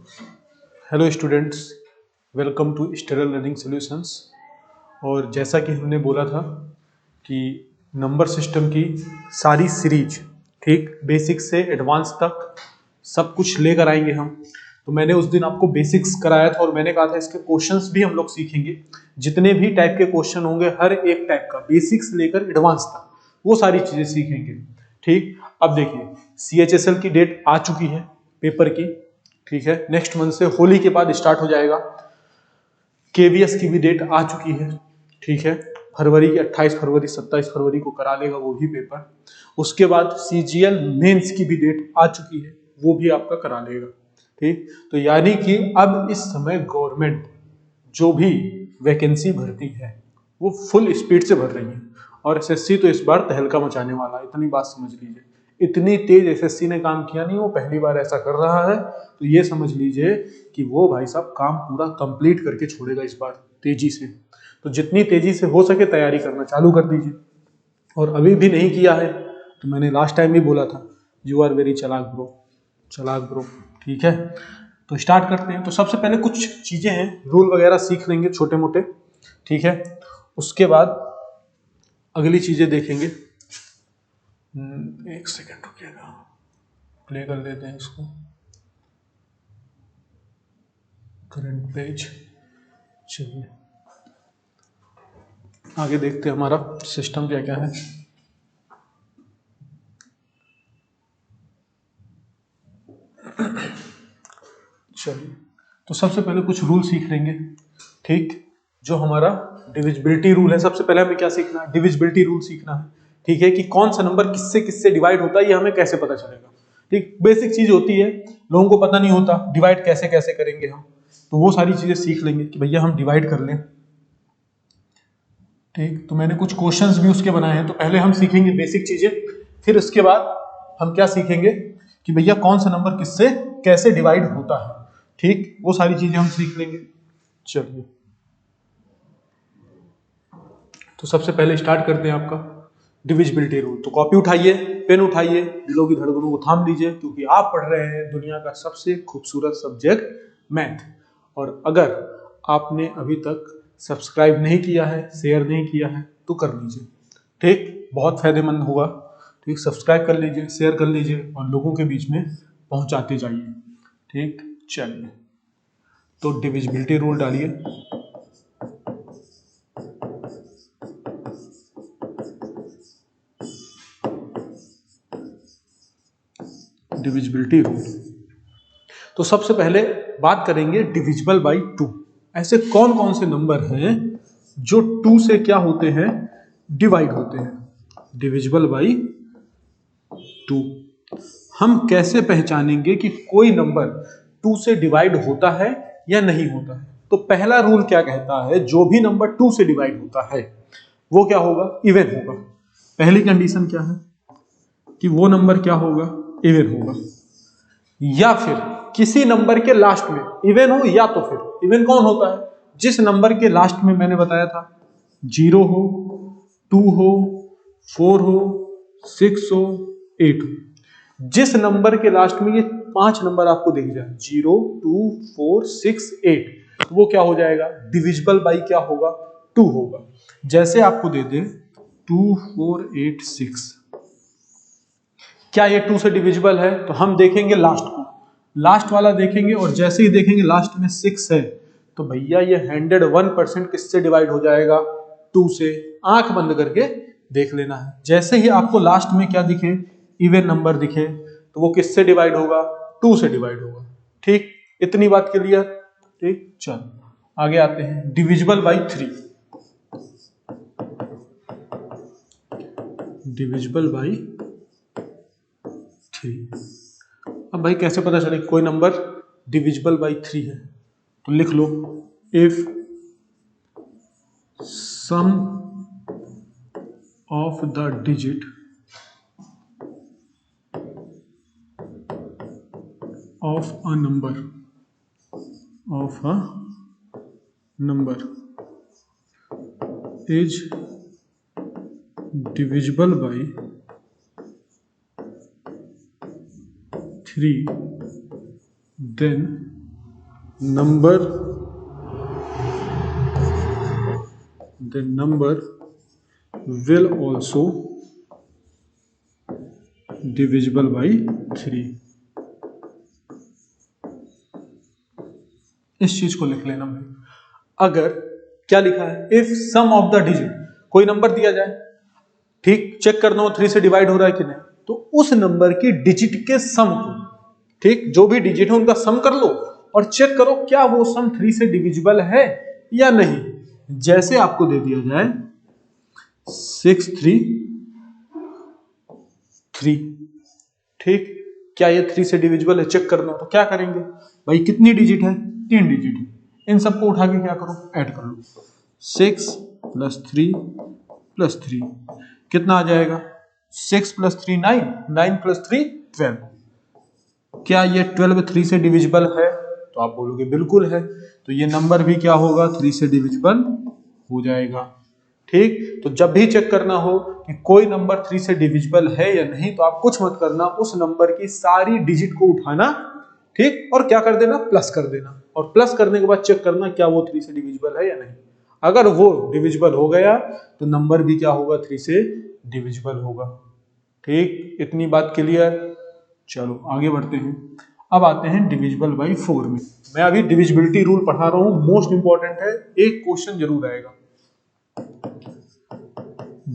Hello students, welcome to Sterling learning solutions. और जैसा कि हमने बोला था कि नंबर सिस्टम की सारी सीरीज, ठीक, बेसिक से एडवांस तक सब कुछ लेकर आएंगे हम। तो मैंने उस दिन आपको बेसिक्स कराया था और मैंने कहा था इसके क्वेश्चंस भी हम लोग सीखेंगे। जितने भी टाइप के क्वेश्चन होंगे हर एक टाइप का, बेसिक्स लेकर एडवांस तक, वो सारी चीजें सीखेंगे। ठीक, अब देखिए CHSL की डेट आ चुकी है पेपर की, ठीक है। नेक्स्ट मंथ से होली के बाद स्टार्ट हो जाएगा। KVS की भी डेट आ चुकी है, ठीक है। फरवरी की 28 फरवरी 27 फरवरी को करा लेगा वो भी पेपर। उसके बाद CGL मेंस की भी डेट आ चुकी है, वो भी आपका करा लेगा। ठीक, तो यानी कि अब इस समय गवर्नमेंट जो भी वैकेंसी भरती है वो फुल स्पीड से भर रही है। और SSC तो इस बार तहलका मचाने वाला है, इतनी बात समझ लीजिए। इतनी तेज SSC ने काम किया नहीं, वो पहली बार ऐसा कर रहा है। तो ये समझ लीजिए कि वो भाई साहब काम पूरा कंप्लीट करके छोड़ेगा इस बार तेजी से। तो जितनी तेजी से हो सके तैयारी करना चालू कर दीजिए। और अभी भी नहीं किया है तो मैंने लास्ट टाइम भी बोला था, यू आर वेरी चालाक ब्रो, चालाक ब्रो। ठीक है, तो स्टार्ट करते हैं। तो सबसे पहले कुछ चीजें हैं, रूल वगैरह सीख लेंगे छोटे मोटे, ठीक है। उसके बाद अगली चीजें देखेंगे। एक सेकेंड रुकिएगा, प्ले कर लेते हैं इसको। करंट पेज, चलिए आगे देखते हैं हमारा सिस्टम क्या क्या है। चलिए, तो सबसे पहले कुछ रूल सीख लेंगे, ठीक। जो हमारा डिविजिबिलिटी रूल है, सबसे पहले हमें क्या सीखना है, डिविजिबिलिटी रूल सीखना है, ठीक है। कि कौन सा नंबर किससे किससे डिवाइड होता है ये हमें कैसे पता चलेगा। ठीक, बेसिक चीज होती है, लोगों को पता नहीं होता डिवाइड कैसे कैसे करेंगे हम। तो वो सारी चीजें सीख लेंगे कि भैया हम डिवाइड कर लें। ठीक, तो मैंने कुछ क्वेश्चंस भी उसके बनाए हैं। तो पहले हम सीखेंगे बेसिक चीजें, फिर उसके बाद हम क्या सीखेंगे कि भैया कौन सा नंबर किससे कैसे डिवाइड होता है। ठीक, वो सारी चीजें हम सीख लेंगे। चलिए, तो सबसे पहले स्टार्ट करते हैं आपका डिविजिबिलिटी रूल। तो कॉपी उठाइए, पेन उठाइए, दिलों की धड़कनों को थाम लीजिए, क्योंकि आप पढ़ रहे हैं दुनिया का सबसे खूबसूरत सब्जेक्ट मैथ। और अगर आपने अभी तक सब्सक्राइब नहीं किया है, शेयर नहीं किया है, तो कर लीजिए। ठीक, बहुत फायदेमंद होगा। ठीक, सब्सक्राइब कर लीजिए, शेयर कर लीजिए और लोगों के बीच में पहुंचाते जाइए। ठीक, चलिए, तो डिविजिबिलिटी रूल डालिए। डिविजिबिलिटी रूल, तो सबसे पहले बात करेंगे डिविजिबल बाई 2। ऐसे कौन कौन से नंबर हैं जो 2 से क्या होते हैं, डिवाइड होते हैं। डिविजिबल बाई 2 हम कैसे पहचानेंगे कि कोई नंबर 2 से डिवाइड होता है या नहीं होता है। तो पहला रूल क्या कहता है, जो भी नंबर 2 से डिवाइड होता है वो क्या होगा, इवन होगा। पहली कंडीशन क्या है कि वो नंबर क्या होगा, इवन होगा। या फिर किसी नंबर के लास्ट में इवन हो, या तो फिर इवन कौन होता है, जिस नंबर के लास्ट में मैंने बताया था 0 हो, 2 हो, 4 हो, 6 हो, 8 हो। जिस नंबर के लास्ट में ये 5 नंबर आपको दिख जाए, 0, 2, 4, 6, 8, तो वो क्या हो जाएगा, डिविजिबल बाई क्या होगा, 2 होगा। जैसे आपको दे दे 2, 4, 8, 6, क्या ये 2 से डिविजिबल है, तो हम देखेंगे लास्ट को, लास्ट वाला देखेंगे और जैसे ही देखेंगे लास्ट में 6 है, तो भैया ये 101% किससे डिवाइड हो जाएगा, 2 से। आंख बंद करके देख लेना है, जैसे ही आपको लास्ट में क्या दिखे, इवन नंबर दिखे, तो वो किससे डिवाइड होगा, 2 से डिवाइड होगा। ठीक, इतनी बात क्लियर। ठीक, चलो आगे आते हैं, डिविजिबल बाई 3। डिविजिबल बाई 3, अब भाई कैसे पता चले कोई नंबर डिविजिबल बाई 3 है, तो लिख लो, if sum of the digit of a number is divisible by 3, then number the number will also divisible by 3। इस चीज को लिख लेना भाई। अगर क्या लिखा है, if sum of the digit, कोई नंबर दिया जाए, ठीक, चेक करना हो 3 से डिवाइड हो रहा है कि नहीं, तो उस नंबर की डिजिट के सम को, ठीक, जो भी डिजिट है उनका सम कर लो और चेक करो क्या वो सम 3 से डिविजिबल है या नहीं। जैसे आपको दे दिया जाए 6 3 3, ठीक, क्या ये 3 से डिविजिबल है, चेक करना हो तो क्या करेंगे भाई, कितनी डिजिट है, 3 डिजिट है, इन सबको उठा के क्या करो, ऐड कर लो। 6 + 3 + 3 कितना आ जाएगा, 6 + 3 9, 9 + 3 12। क्या ये 12 3 से डिविजिबल है, तो आप बोलोगे बिल्कुल है, तो ये नंबर भी क्या होगा, 3 से डिविजिबल हो जाएगा। ठीक, तो जब भी चेक करना हो कि कोई नंबर 3 से डिविजिबल है या नहीं, तो आप कुछ मत करना, उस नंबर की सारी डिजिट को उठाना, ठीक, और क्या कर देना, प्लस कर देना, और प्लस करने के बाद चेक करना क्या वो 3 से डिविजिबल है या नहीं। अगर वो डिविजिबल हो गया तो नंबर भी क्या होगा, 3 से डिविजिबल होगा। ठीक, इतनी बात क्लियर। चलो आगे बढ़ते हैं। अब आते हैं डिविजिबल बाई 4 में। मैं अभी डिविजिबिलिटी रूल पढ़ा रहा हूं, मोस्ट इंपॉर्टेंट है, एक क्वेश्चन जरूर आएगा।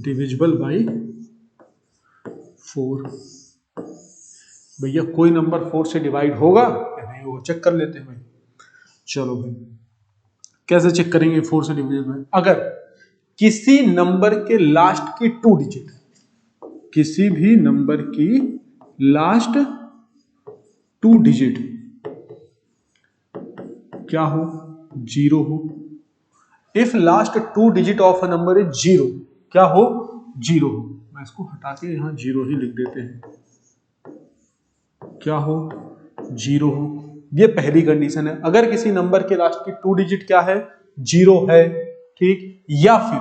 डिविजिबल बाई 4, भैया कोई नंबर 4 से डिवाइड होगा या नहीं होगा, चेक कर लेते हैं भाई। चलो भाई, कैसे चेक करेंगे 4 से डिविजिबल, अगर किसी नंबर के लास्ट की 2 डिजिट, किसी भी नंबर की लास्ट 2 डिजिट क्या हो, 0 हो। If last 2 digit of a number is 0, क्या हो, 0 हो। मैं इसको हटा के यहां 0 ही लिख देते हैं, क्या हो, 0 हो। ये पहली कंडीशन है, अगर किसी नंबर के लास्ट की 2 डिजिट क्या है, 0 है, ठीक, या फिर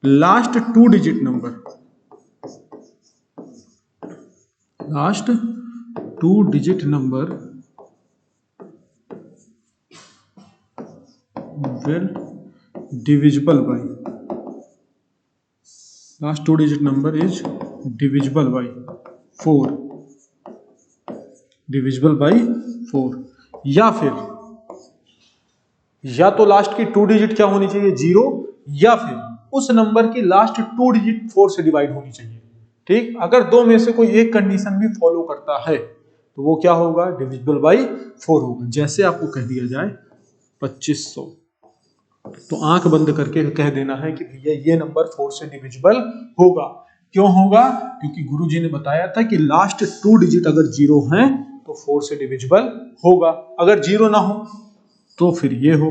last 2 digit number, last 2 digit number will divisible by, last 2 digit number is divisible by 4, divisible by 4, या फिर या तो लास्ट की 2 डिजिट क्या होनी चाहिए, 0, या फिर उस नंबर की लास्ट 2 डिजिट 4 से डिवाइड होनी चाहिए। ठीक, अगर दो में से कोई एक कंडीशन भी फॉलो करता है तो वो क्या होगा, डिविजिबल बाई 4 होगा। जैसे आपको कह दिया जाए 2500, तो आंख बंद करके कह देना है कि भैया ये नंबर 4 से डिविजिबल होगा। क्यों होगा, क्योंकि गुरुजी ने बताया था कि लास्ट 2 डिजिट अगर 0 हैं तो 4 से डिविजिबल होगा। अगर 0 ना हो तो फिर ये हो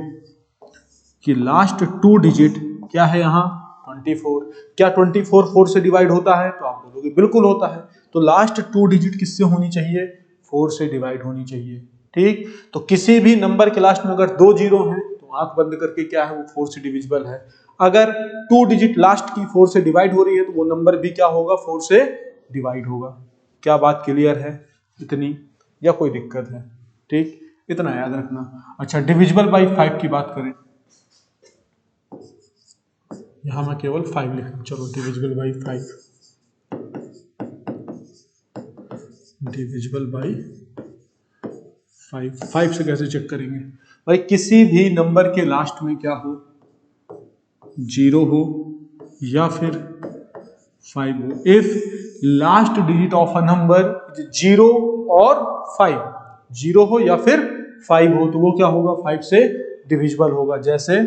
कि लास्ट 2 डिजिट क्या है यहाँ, 24। क्या 24 4 से डिवाइड होता है, तो आप बोलोगे बिल्कुल होता है। तो लास्ट 2 डिजिट किससे होनी चाहिए, 4 से डिवाइड होनी चाहिए। ठीक, तो किसी भी नंबर के लास्ट में अगर 2 जीरो हैं तो आंख बंद करके क्या है, वो 4 से डिविजिबल है। अगर 2 डिजिट लास्ट की 4 से डिवाइड हो रही है तो वो नंबर भी क्या होगा, 4 से डिवाइड होगा। क्या बात क्लियर है इतनी, या कोई दिक्कत है? ठीक, इतना याद रखना। अच्छा, डिविजिबल बाई 5 की बात करें, यहां मैं केवल 5 लिख रहा हूं। चलो, डिविजिबल बाई 5, डिविजिबल बाई 5, 5 से कैसे चेक करेंगे भाई, किसी भी नंबर के लास्ट में क्या हो, 0 हो या फिर 5 हो। If last digit of a number 0 और 5, 0 हो या फिर 5 हो तो वो क्या होगा, 5 से डिविजिबल होगा। जैसे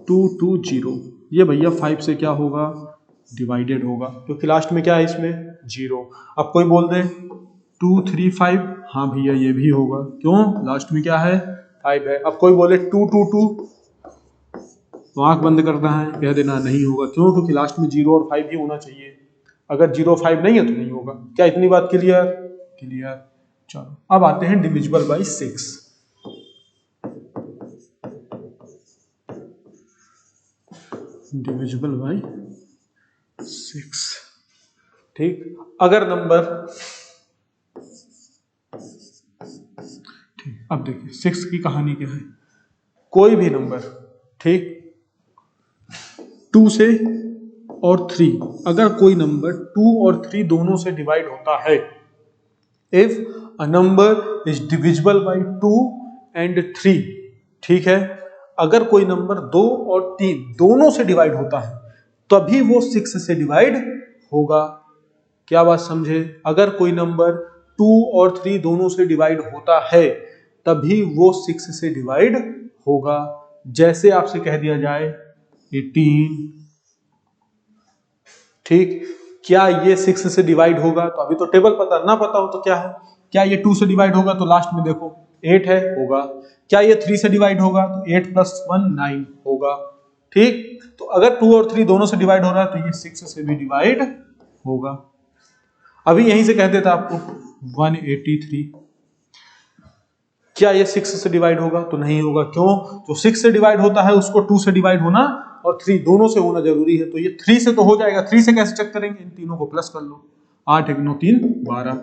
220, ये भैया 5 से क्या होगा, डिवाइडेड होगा, क्योंकि लास्ट में क्या है इसमें, 0। अब कोई बोल दे 235, हाँ भैया ये भी होगा, क्यों, लास्ट में क्या है, 5 है। अब कोई बोले 222, तो आंख बंद करना है, कह देना नहीं होगा, क्यों, क्योंकि लास्ट में 0 और 5 ही होना चाहिए। अगर 0 5 नहीं है तो नहीं होगा। क्या इतनी बात क्लियर? क्लियर। चलो अब आते हैं डिविजिबल बाई 6। डिविजिबल बाई 6, ठीक, अगर नंबर, ठीक, अब देखिए 6 की कहानी क्या है, कोई भी नंबर, ठीक, 2 से और 3, अगर कोई नंबर 2 और 3 दोनों से डिवाइड होता है, if a number is divisible by 2 and 3, ठीक है, अगर कोई नंबर 2 और 3 दोनों से डिवाइड होता है तभी वो 6 से डिवाइड होगा। क्या बात समझे? अगर कोई नंबर 2 और 3 दोनों से डिवाइड होता है तभी वो 6 से डिवाइड होगा। जैसे आपसे कह दिया जाए 18, ठीक, क्या ये 6 से डिवाइड होगा? तो अभी तो टेबल पता ना पता हो तो क्या है, क्या ये 2 से डिवाइड होगा? तो लास्ट में देखो 8 है, होगा। क्या ये 3 से डिवाइड होगा? तो 8 + 1 9 होगा, ठीक। तो अगर 2 और 3 दोनों से डिवाइड हो रहा है तो ये 6 से भी डिवाइड होगा। अभी यहीं से कह देता आपको 183, क्या ये 6 से डिवाइड होगा? तो नहीं होगा। क्यों? जो 6 से डिवाइड होता है उसको 2 से डिवाइड होना और 3 दोनों से होना जरूरी है। तो ये 3 से तो हो जाएगा, 3 से कैसे चेक करेंगे? इन तीनों को प्लस कर लो, 8 1 9 3 12,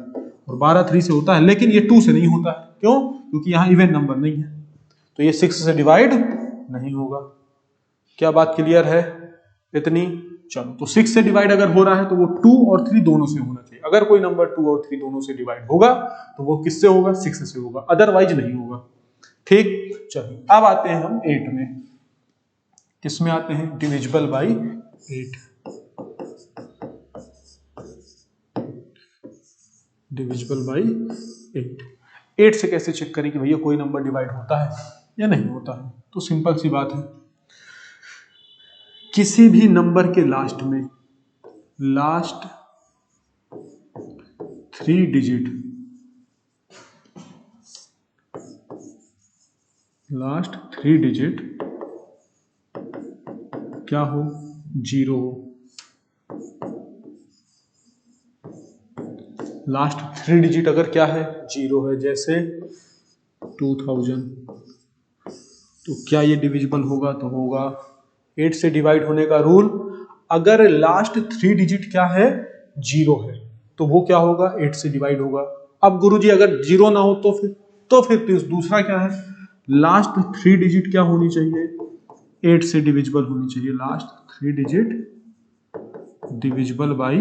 और 12 3 से होता है, लेकिन ये 2 से नहीं होता है। क्यों? क्योंकि यहाँ इवन नंबर नहीं है, तो ये 6 से डिवाइड नहीं होगा। क्या बात क्लियर है इतनी? चलो, तो 6 से डिवाइड अगर हो रहा है तो वो 2 और 3 दोनों से होना चाहिए। अगर कोई नंबर 2 और 3 दोनों से डिवाइड होगा तो वो किससे होगा? 6 से होगा, अदरवाइज नहीं होगा, ठीक। चलिए अब आते हैं हम 8 में। किसमें आते हैं? Divisible by 8। Divisible by 8। 8 से कैसे चेक करें कि भैया कोई नंबर डिवाइड होता है या नहीं होता है? तो सिंपल सी बात है, किसी भी नंबर के लास्ट में लास्ट 3 डिजिट, लास्ट 3 डिजिट क्या हो? 0 हो। लास्ट 3 डिजिट अगर क्या है? 0 है। जैसे 2000, तो क्या ये डिविजिबल होगा? तो होगा। 8 से डिवाइड होने का रूल, अगर लास्ट 3 डिजिट क्या है? 0 है, तो वो क्या होगा? 8 से डिवाइड होगा। अब गुरुजी अगर 0 ना हो तो फिर दूसरा क्या है? लास्ट 3 डिजिट क्या होनी चाहिए? 8 से डिविजिबल होनी चाहिए। लास्ट 3 डिजिट डिविजिबल बाई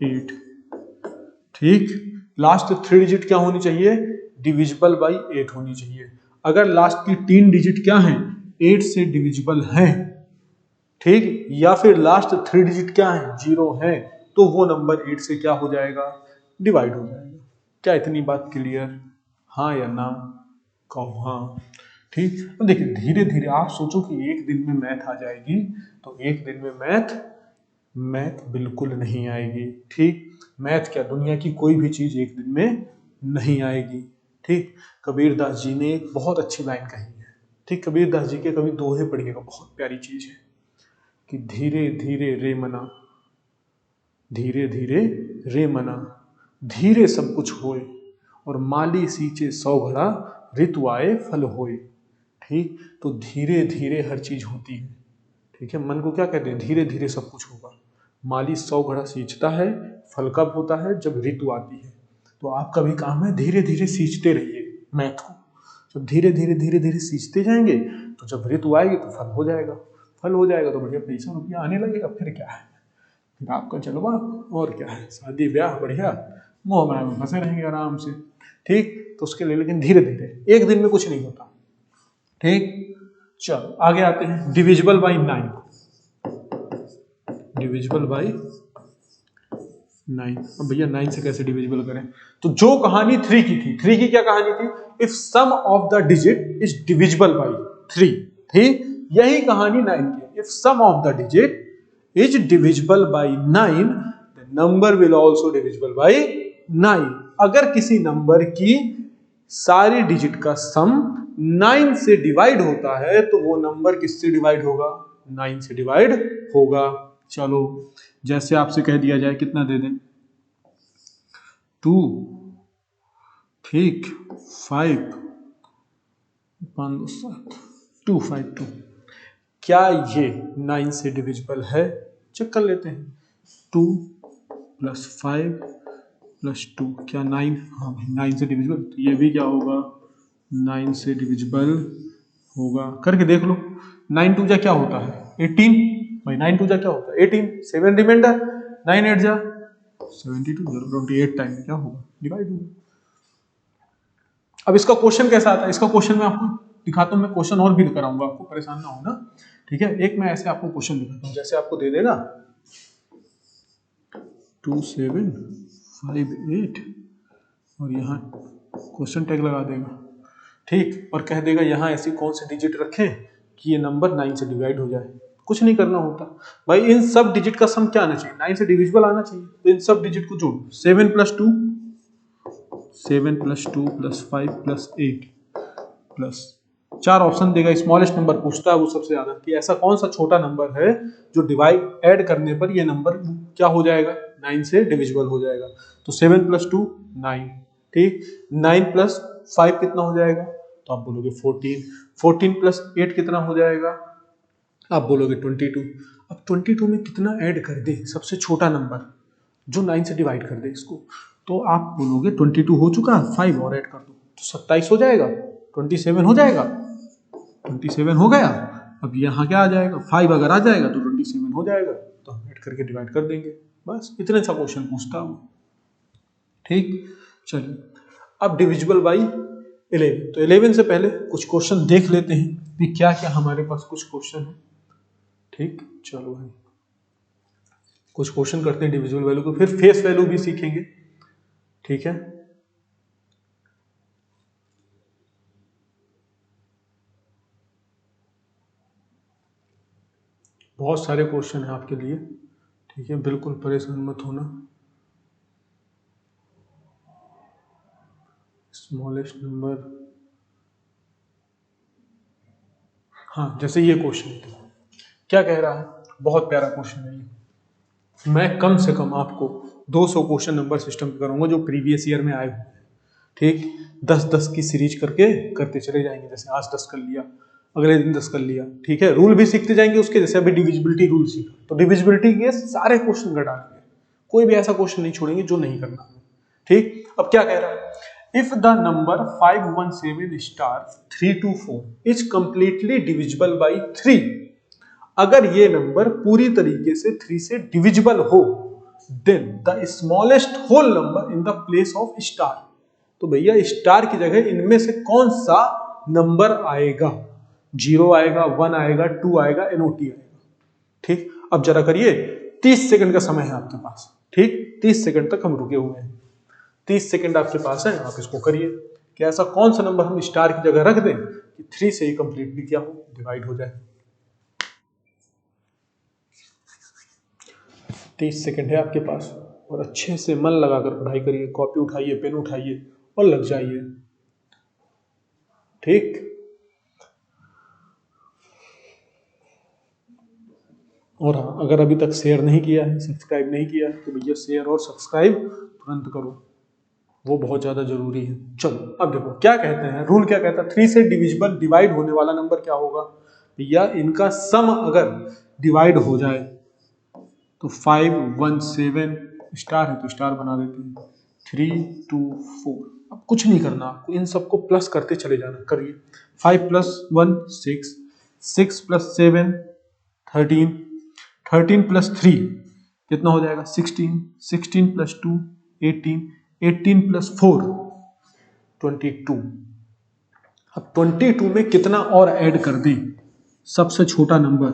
8, ठीक। लास्ट 3 डिजिट क्या होनी चाहिए? डिविजिबल बाई 8 होनी चाहिए। अगर लास्ट की 3 डिजिट क्या है? 8 से डिविजिबल है, ठीक, या फिर लास्ट 3 डिजिट क्या है? 0 है, तो वो नंबर 8 से क्या हो जाएगा? डिवाइड हो जाएगा। क्या इतनी बात क्लियर? हाँ या ना? कहो हाँ, ठीक। अब देखिए धीरे धीरे आप सोचो कि एक दिन में मैथ आ जाएगी, तो एक दिन में मैथ बिल्कुल नहीं आएगी, ठीक। मैथ क्या, दुनिया की कोई भी चीज एक दिन में नहीं आएगी, ठीक। कबीर दास जी ने एक बहुत अच्छी लाइन कही है, ठीक। कबीर दास जी के कभी दोहे पढ़िएगा, बहुत प्यारी चीज है कि धीरे धीरे रे मना, धीरे धीरे रे मना, धीरे सब कुछ होए, और माली सींचे 100 घड़ा, ऋतु आए फल होए, ठीक। तो धीरे धीरे हर चीज होती है, ठीक है। मन को क्या कहते हैं? धीरे धीरे सब कुछ होगा। माली 100 घड़ा सींचता है, फल कब होता है? जब ऋतु आती है। तो आपका भी काम है धीरे धीरे सींचते रहिए मैथ को। जब धीरे धीरे सींचते जाएंगे तो जब ऋतु आएगी तो फल हो जाएगा, फल हो जाएगा तो बढ़िया पैसा रुपया आने लगेगा। फिर क्या है? फिर आपका चलवा, और क्या है, शादी ब्याह बढ़िया, मोह माया में फंसे रहेंगे आराम से, ठीक। तो उसके लिए लेकिन धीरे धीरे, एक दिन में कुछ नहीं होता, ठीक। चलो आगे आते हैं, डिविजिबल बाई 9। Divisible by 9। अब भैया 9 से कैसे डिविजिबल करें? तो जो कहानी 3 की थी, 3 की क्या कहानी थी? If sum of the digit is divisible by 3, ठीक। यही कहानी 9 की, if sum of the digit is divisible by 9, the number will also divisible by 9। अगर किसी नंबर की सारी डिजिट का सम 9 से डिवाइड होता है तो वो नंबर किससे डिवाइड होगा? 9 से डिवाइड होगा। चलो जैसे आपसे कह दिया जाए, कितना दे दें? 2, ठीक, 5 5 7 2 5 2। क्या ये 9 से डिविजिबल है? चेक कर लेते हैं। 2 + 5 +2 क्या 9? हाँ भाई 9 से डिविजिबल, तो ये भी क्या होगा 9 से डिविजिबल होगा। करके देख लो, 9 2 जा क्या होता है 18 भाई, 9 2 जा क्या होता है 18, 7 रिमाइंडर, 9 8 जा 72, 28 टाइम क्या होगा डिवाइड होगा। अब इसका क्वेश्चन कैसा आता है, इसका क्वेश्चन मैं आपको दिखाता हूँ, मैं क्वेश्चन और भी कराऊंगा आपको, परेशान ना हो ना, ठीक है। एक मैं ऐसे आपको क्वेश्चन दिखाता हूँ, जैसे आपको दे देगा 2 7 5 8 और यहाँ क्वेश्चन टैग लगा देगा, ठीक, और कह देगा यहाँ ऐसी कौन सी डिजिट रखें कि ये नंबर 9 से डिवाइड हो जाए। कुछ नहीं करना होता भाई, इन सब डिजिट का सम क्या आना चाहिए 9 से डिविजिबल आना चाहिए, तो इन सब डिजिट को जोड़ 7 + 2 7 + 2 + 5 + 8 प्लस 4 ऑप्शन देगा, स्मॉलेस्ट नंबर पूछता है वो सबसे ज्यादा, कि ऐसा कौन सा छोटा नंबर है जो डिवाइड ऐड करने पर ये नंबर क्या हो जाएगा 9 से डिविजिबल हो जाएगा। तो 7 + 2 9, ठीक, 9 + 5 कितना हो जाएगा, तो आप बोलोगे 14, 14 + 8 कितना हो जाएगा, आप बोलोगे 22। अब 22 में कितना ऐड कर दे सबसे छोटा नंबर जो 9 से डिवाइड कर दे इसको, तो आप बोलोगे 22 हो चुका, 5 और ऐड कर दो तो 27 हो जाएगा, 27 हो जाएगा, 27 हो गया। अब यहाँ क्या आ जाएगा 5 अगर आ जाएगा तो 27 हो जाएगा, तो हम ऐड करके डिवाइड कर देंगे, बस इतने सा क्वेश्चन पूछता हूँ, ठीक। चलिए अब डिविजिबल बाई 11, तो 11 से पहले कुछ क्वेश्चन देख लेते हैं कि क्या क्या हमारे पास कुछ क्वेश्चन है, ठीक। चलो भाई कुछ क्वेश्चन करते हैं डिविजिबल वैल्यू को, फिर फेस वैल्यू भी सीखेंगे, ठीक है। बहुत सारे क्वेश्चन हैं आपके लिए, ठीक है, बिल्कुल परेशान मत होना। स्मॉलेस्ट नंबर, हाँ जैसे ये क्वेश्चन क्या कह रहा है, बहुत प्यारा क्वेश्चन है ये। मैं कम से कम आपको 200 क्वेश्चन नंबर सिस्टम पे करूंगा जो प्रीवियस ईयर में आए हुए हैं, ठीक। 10-10 की सीरीज करके करते चले जाएंगे, जैसे आज 10 कर लिया, अगले दिन 10 कर लिया, ठीक है। रूल भी सीखते जाएंगे उसके, जैसे अभी डिविजिबिलिटी रूल सीखा, तो डिविजिबिलिटी के सारे क्वेश्चन का डालेंगे, कोई भी ऐसा क्वेश्चन नहीं छोड़ेंगे जो नहीं करना, ठीक। अब क्या कह रहा है, if the number 517 star 324 is completely divisible by 3, अगर ये नंबर पूरी तरीके से 3 से डिविजिबल हो, then the smallest whole number in the place of star, तो भैया स्टार की जगह इनमें से कौन सा नंबर आएगा, 0 आएगा, 1 आएगा, 2 आएगा, एनओटी आएगा, ठीक। अब जरा करिए, 30 सेकंड का समय है आपके पास, ठीक, 30 सेकंड तक हम रुके हुए हैं, 30 सेकंड आपके पास है, आप इसको करिए कि ऐसा कौन सा नंबर हम स्टार की जगह रख दें कि 3 से ही कंप्लीटली क्या हो डिवाइड हो जाए। 30 सेकंड है आपके पास, और अच्छे से मन लगाकर पढ़ाई करिए, कॉपी उठाइए, पेन उठाइए और लग जाइए, ठीक। और हाँ, अगर अभी तक शेयर नहीं किया है, सब्सक्राइब नहीं किया है, तो भैया शेयर और सब्सक्राइब तुरंत करो, वो बहुत ज्यादा जरूरी है। चलो अब देखो क्या कहते हैं, रूल क्या कहता है, 3 से डिविजिबल डिवाइड होने वाला नंबर क्या होगा भैया, इनका सम अगर डिवाइड हो जाए तो 517 स्टार है तो स्टार बना देते हैं, 3 2 4, अब कुछ नहीं करना आपको, इन सबको प्लस करते चले जाना, करिए 5 + 1 6, 6 + 7 13, 13 + 3 कितना हो जाएगा 16, 16 + 2 18, 18 + 4 22। अब 22 में कितना और ऐड कर दें सबसे छोटा नंबर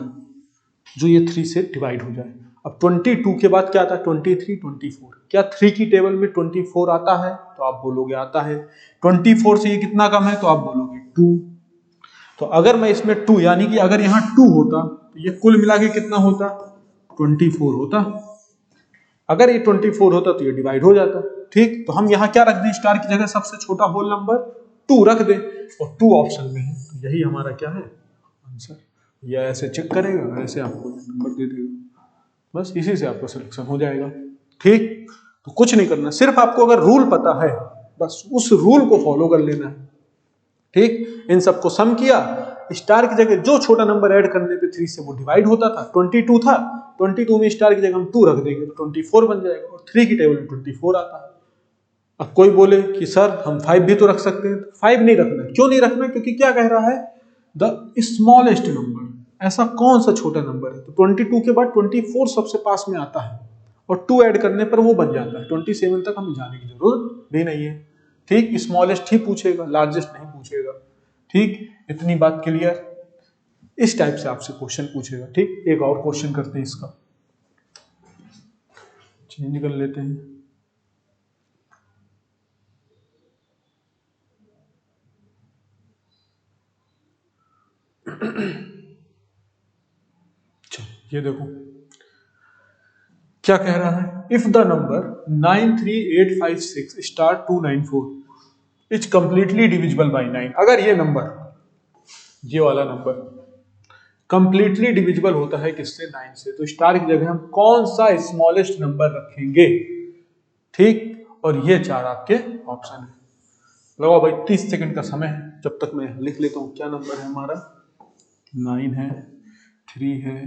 जो ये 3 से डिवाइड हो जाए। अब 22 के बाद क्या आता है 23 24, क्या 3 की टेबल में 24 आता है, तो आप बोलोगे आता है। 24 से ये कितना कम है, तो आप बोलोगे 2। तो अगर मैं इसमें 2, यानी कि अगर यहाँ 2 होता तो ये कुल मिला के कितना होता 24 होता, अगर ये 24 होता तो ये डिवाइड हो जाता, ठीक। तो हम यहाँ क्या रख दें, स्टार की जगह सबसे छोटा होल नंबर 2 रख दें, और 2 ऑप्शन में है, तो यही हमारा क्या है आंसर। या ऐसे चेक करेगा, ऐसे आपको नंबर दे देगा, बस इसी से आपका सिलेक्शन हो जाएगा, ठीक। तो कुछ नहीं करना, सिर्फ आपको अगर रूल पता है बस उस रूल को फॉलो कर लेना है, ठीक। इन सबको सम किया, स्टार की जगह जो छोटा नंबर ऐड करने पे 3 से वो डिवाइड होता था, 22 था, 22 में स्टार की जगह हम 2 रख देंगे तो 24 बन जाएगा, और 3 की टेबल में 24 आता है, अब कोई बोले कि सर हम 5 भी तो रख सकते हैं, 5 नहीं रखना। क्यों नहीं रखना? क्योंकि क्या कह रहा है, द स्मॉलेस्ट नंबर, ऐसा कौन सा छोटा नंबर है। तो 22 के बाद 24 सबसे पास में आता है और 2 ऐड करने पर वो बन जाता है। 27 तक हमें जाने की जरूरत भी नहीं है। ठीक, स्मॉलेस्ट ही पूछेगा, लार्जेस्ट नहीं पूछेगा। ठीक, इतनी बात क्लियर। इस टाइप से आपसे क्वेश्चन पूछेगा। ठीक, एक और क्वेश्चन करते हैं, इसका चेंज कर लेते हैं। ये देखो क्या कह रहा है, if the number 93856 star 294 is completely divisible by 9। अगर ये नंबर, ये वाला नंबर कंप्लीटली डिविजिबल होता है किससे, 9 से, तो स्टार की जगह हम कौन सा स्मॉलेस्ट नंबर रखेंगे। ठीक, और ये 4 आपके ऑप्शन है। लगाओ भाई, 30 सेकंड का समय है, जब तक मैं लिख लेता हूं क्या नंबर है हमारा। 9 है, 3 है,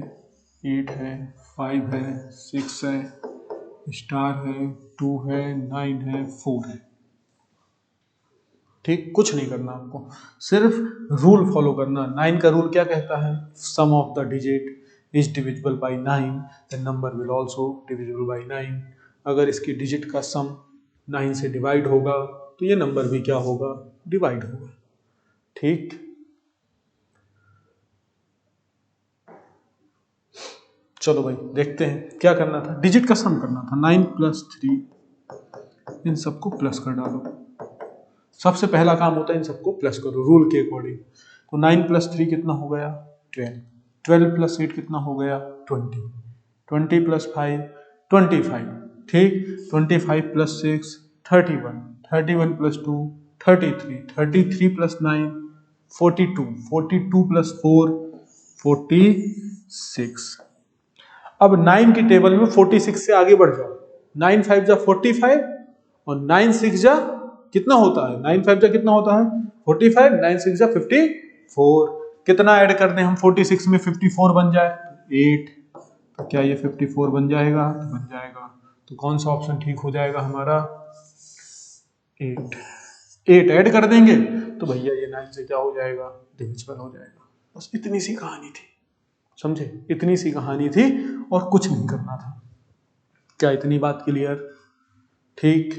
8 है, 5 है, 6 है, स्टार है, 2 है, 9 है, 4 है। ठीक, कुछ नहीं करना आपको, सिर्फ रूल फॉलो करना। 9 का रूल क्या कहता है, sum of the digit is divisible by 9, the number will also divisible by 9। अगर इसकी डिजिट का सम 9 से डिवाइड होगा तो ये नंबर भी क्या होगा, डिवाइड होगा। ठीक, चलो भाई देखते हैं क्या करना था। डिजिट का सम करना था, 9 प्लस 3, इन सबको प्लस कर डालो। सबसे पहला काम होता है इन सबको प्लस करो रूल के अकॉर्डिंग। तो 9 प्लस 3 कितना हो गया, 12। 12 प्लस 8 कितना हो गया, 20। 20 प्लस 5 25। ठीक, 25 प्लस 6 31। 31 प्लस 2 33। 33 प्लस 9 42। 42 प्लस 4 46। अब 9 की टेबल में 46 से आगे बढ़ जाओ। 9 5 जा 45 और 9 6 जा कितना होता है, 9 5 जा कितना होता है 45, 9 6 जा 54। कितना ऐड कर दें हम 46 में, 54 बन जाए 8। तो क्या ये 54 बन जाएगा, बन जाएगा। तो कौन सा ऑप्शन ठीक हो जाएगा हमारा, 8। 8 ऐड कर देंगे तो भैया ये 9 से क्या हो जाएगा, डिविजिबल हो जाएगा। बस इतनी सी कहानी थी, समझे, इतनी सी कहानी थी और कुछ नहीं करना था। क्या इतनी बात क्लियर? ठीक,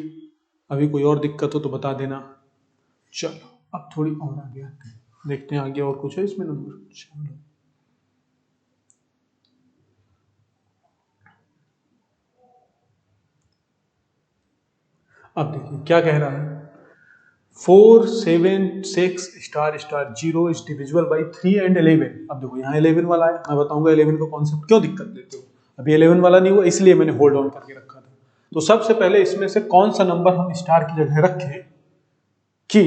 अभी कोई और दिक्कत हो तो बता देना। चलो अब थोड़ी और आगे आते हैं, देखते हैं आगे और कुछ है इसमें नंबर। चलो अब देखिए क्या कह रहा है, 4 7 6 star star 0 is divisible by 3 and 11। अब देखो यहाँ 11 वाला है, मैं बताऊंगा 11 का कॉन्सेप्ट क्यों दिक्कत देते हो। अभी 11 वाला नहीं हुआ इसलिए मैंने होल्ड ऑन करके रखा था। तो सबसे पहले इसमें से कौन सा नंबर हम स्टार की जगह रखें कि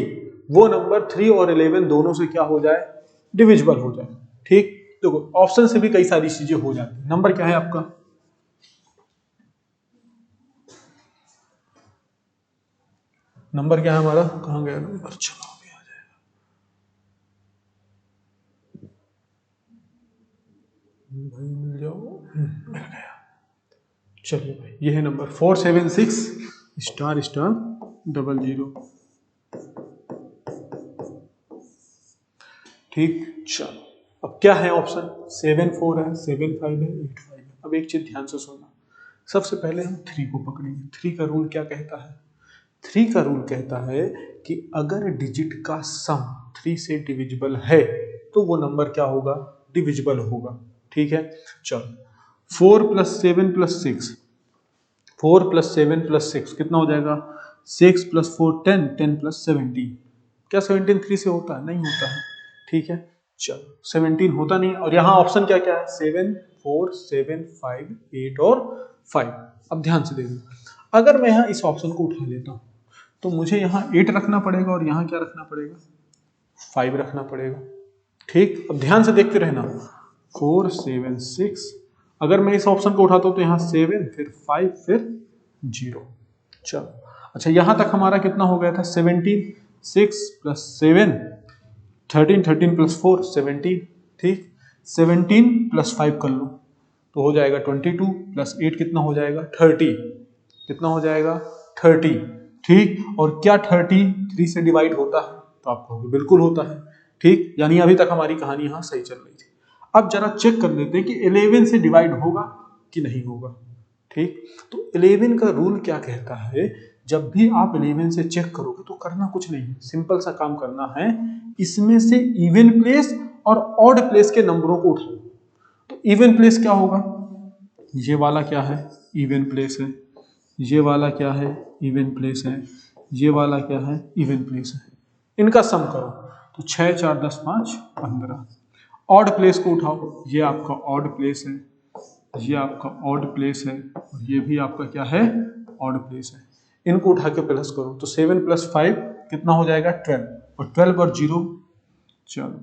वो नंबर 3 और 11 दोनों से क्या हो जाए, डिविजिबल हो जाए। ठीक, देखो ऑप्शन से भी कई सारी चीजें हो जाती है। नंबर क्या है आपका, नंबर क्या है हमारा, कहाँ गया नंबर, चलो अभी आ जाएगा। भाई मिल जाओ, मिल गया। चलिए भाई ये है नंबर 476 स्टार स्टार 00। ठीक, चलो अब क्या है ऑप्शन, 7 4 है, 7 5 है, 8 5 है। अब एक चीज ध्यान से सुनना, सबसे पहले हम 3 को पकड़ेंगे। 3 का रूल क्या कहता है, 3 का रूल कहता है कि अगर डिजिट का सम 3 से डिविजिबल है तो वो नंबर क्या होगा, डिविजिबल होगा। ठीक है, चलो 4 प्लस 7 प्लस 6, 4 प्लस 7 प्लस 6 कितना हो जाएगा, 6 प्लस 4 10, 10 प्लस 17। क्या 17 3 से होता है, नहीं होता है। ठीक है, चलो 17 होता नहीं। और यहाँ ऑप्शन क्या क्या है, 7 4 7 5 8 और 5। अब ध्यान से देखो, अगर मैं यहाँ इस ऑप्शन को उठा लेता हूँ तो मुझे यहाँ 8 रखना पड़ेगा और यहाँ क्या रखना पड़ेगा, 5 रखना पड़ेगा। ठीक, अब ध्यान से देखते रहना, 4 7 6। अगर मैं इस ऑप्शन को उठाता हूँ तो यहाँ 7 फिर 5 फिर 0। चलो अच्छा, यहां तक हमारा कितना हो गया था, 17। 6 प्लस 7 13, 13 प्लस 4 17। ठीक, 17 प्लस 5 कर लो तो हो जाएगा 22 प्लस 8 कितना हो जाएगा 30। कितना हो जाएगा 30। ठीक। और क्या 30 3 से डिवाइड होता है? तो आप कहोगे बिल्कुल होता है, ठीक। यानी अभी तक हमारी कहानी यहाँ सही चल रही थी। अब जरा चेक कर लेते हैं कि 11 से डिवाइड होगा कि नहीं होगा, ठीक। तो 11 का रूल क्या कहता है, जब भी आप 11 से चेक करोगे तो करना कुछ नहीं है, सिंपल सा काम करना है, इसमें से इवन प्लेस और ऑड प्लेस के नंबरों को उठाओ। तो इवन प्लेस क्या होगा, ये वाला क्या है, इवन प्लेस है, ये वाला क्या है, इवन प्लेस है, ये वाला क्या है, इवन प्लेस है। इनका सम करो तो 6 4 10 5 15। ऑड प्लेस को उठाओ, ये आपका ऑड प्लेस है, ये आपका ऑड प्लेस है, और ये भी आपका क्या है, ऑड प्लेस है। इनको उठा के प्लस करो तो 7 + 5 कितना हो जाएगा, 12। और 12 और 0, चलो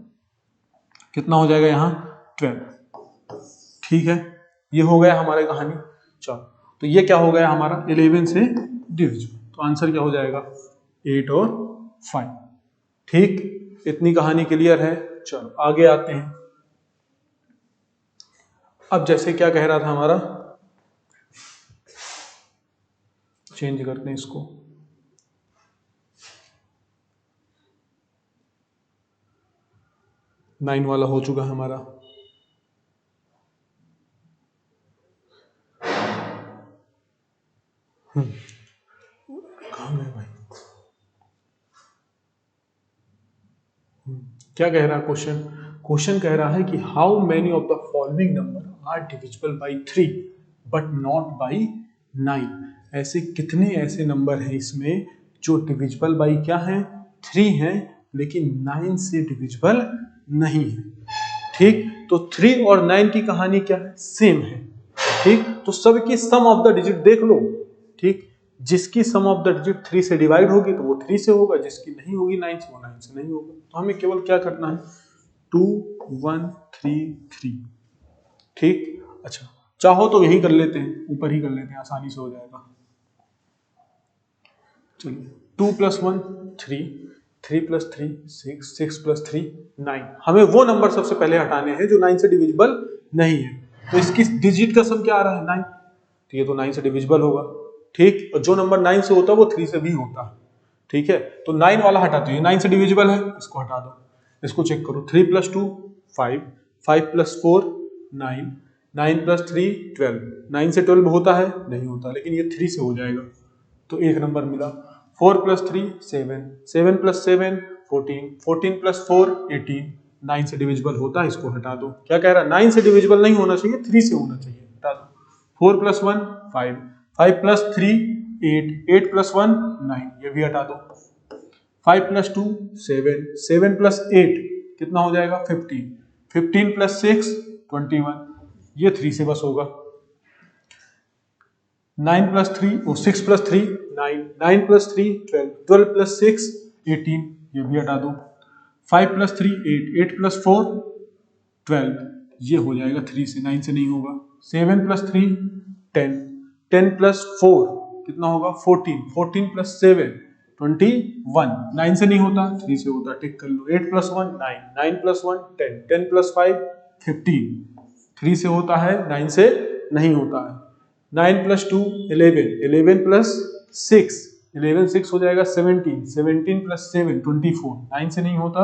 कितना हो जाएगा यहाँ, 12, ठीक है। ये हो गया हमारे कहानी। चलो तो ये क्या हो गया हमारा, 11 से डिविजिबल। तो आंसर क्या हो जाएगा, 8 और 5, ठीक। इतनी कहानी क्लियर है। चलो आगे आते हैं। अब जैसे क्या कह रहा था हमारा, चेंज करते हैं इसको, नाइन वाला हो चुका है हमारा। कहाँ गए भाई, क्या कह रहा है क्वेश्चन, क्वेश्चन कह रहा है कि how many of the following number are divisible by 3 but not by 9। ऐसे कितने ऐसे नंबर हैं इसमें जो डिविजिबल बाई क्या है, 3 है, लेकिन 9 से डिविजिबल नहीं है, ठीक। तो 3 और 9 की कहानी क्या है, सेम है, ठीक। तो सबकी सम ऑफ द डिजिट देख लो, ठीक। जिसकी सम ऑफ द डिजिट 3 से डिवाइड होगी तो वो 3 से होगा, जिसकी नहीं होगी 9 से, वो 9 से नहीं होगा। तो हमें केवल क्या करना है, 2 1 3 3, ठीक। अच्छा चाहो तो यही कर लेते हैं, ऊपर ही कर लेते हैं, आसानी से हो जाएगा। चलिए 2 + 1 3, 3 + 3 6, 6 + 3 9। हमें वो नंबर सबसे पहले हटाने हैं जो 9 से डिविजिबल नहीं है। तो इसकी डिजिट का सम क्या आ रहा है, 9, तो ये तो 9 से डिविजिबल होगा, ठीक। और जो नंबर 9 से होता है वो 3 से भी होता है, ठीक है। तो 9 वाला हटाते हैं, 9 से डिविजिबल है, इसको हटा दो। इसको चेक करो, 3 + 2 5, 5 + 4 9, 9 + 3 12। 9 से 12 होता है, नहीं होता, लेकिन ये 3 से हो जाएगा, तो एक नंबर मिला। 4 + 3 7, 7 + 7 14, 14 + 4 18। 9 से डिविजिबल होता है, इसको हटा दो। क्या कह रहा है, 9 से डिविजिबल नहीं होना चाहिए, 3 से होना चाहिए, हटा दो। 4 + 1 5, 5 + 3 8, 8 + 1 9, ये भी हटा दो। 5 + 2 7, 7 + 8 कितना हो जाएगा, 15, 15 + 6 21, ये 3 से बस होगा। 9 + 3 और 6 + 3 9, 9 + 3 12, 12 + 6 18, ये भी हटा दो। 5 + 3 8, 8 + 4 12, ये हो जाएगा 3 से, 9 से नहीं होगा। 7 + 3 10, 10 + 4 कितना होगा, 14, 14 + 7 21, 9 से नहीं होता, 3 से होता, टिक कर लो। 8 + 1 9, 9 + 1 10, 10 + 5 15, 3 से होता है, 9 से नहीं होता है। 9 + 2 11, 11 + 6 11 6 हो जाएगा 17, 17 + 7 24, 9 से नहीं होता,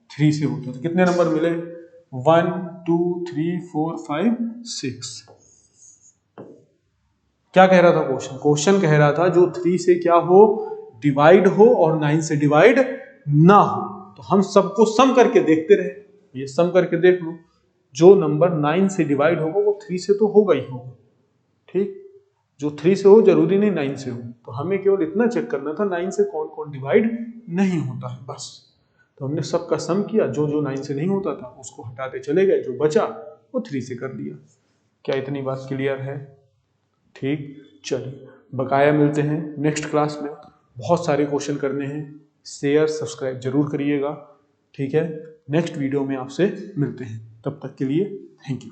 3 से होता। तो कितने नंबर मिले, 1 2 3 4 5 6। क्या कह रहा था क्वेश्चन, क्वेश्चन कह रहा था जो 3 से क्या हो, डिवाइड हो, और 9 से डिवाइड ना हो। तो हम सबको सम करके देखते रहे, ये सम करके देख लो, जो नंबर 9 से डिवाइड होगा वो 3 से तो होगा ही होगा, ठीक। जो 3 से हो जरूरी नहीं 9 से हो। तो हमें केवल इतना चेक करना था 9 से कौन कौन डिवाइड नहीं होता है, बस। तो हमने सबका सम किया, जो जो 9 से नहीं होता था उसको हटाते चले गए, जो बचा वो 3 से कर लिया। क्या इतनी बात क्लियर है, ठीक। चलिए बकाया मिलते हैं नेक्स्ट क्लास में, बहुत सारे क्वेश्चन करने हैं। शेयर सब्सक्राइब जरूर करिएगा, ठीक है। नेक्स्ट वीडियो में आपसे मिलते हैं, तब तक के लिए थैंक यू।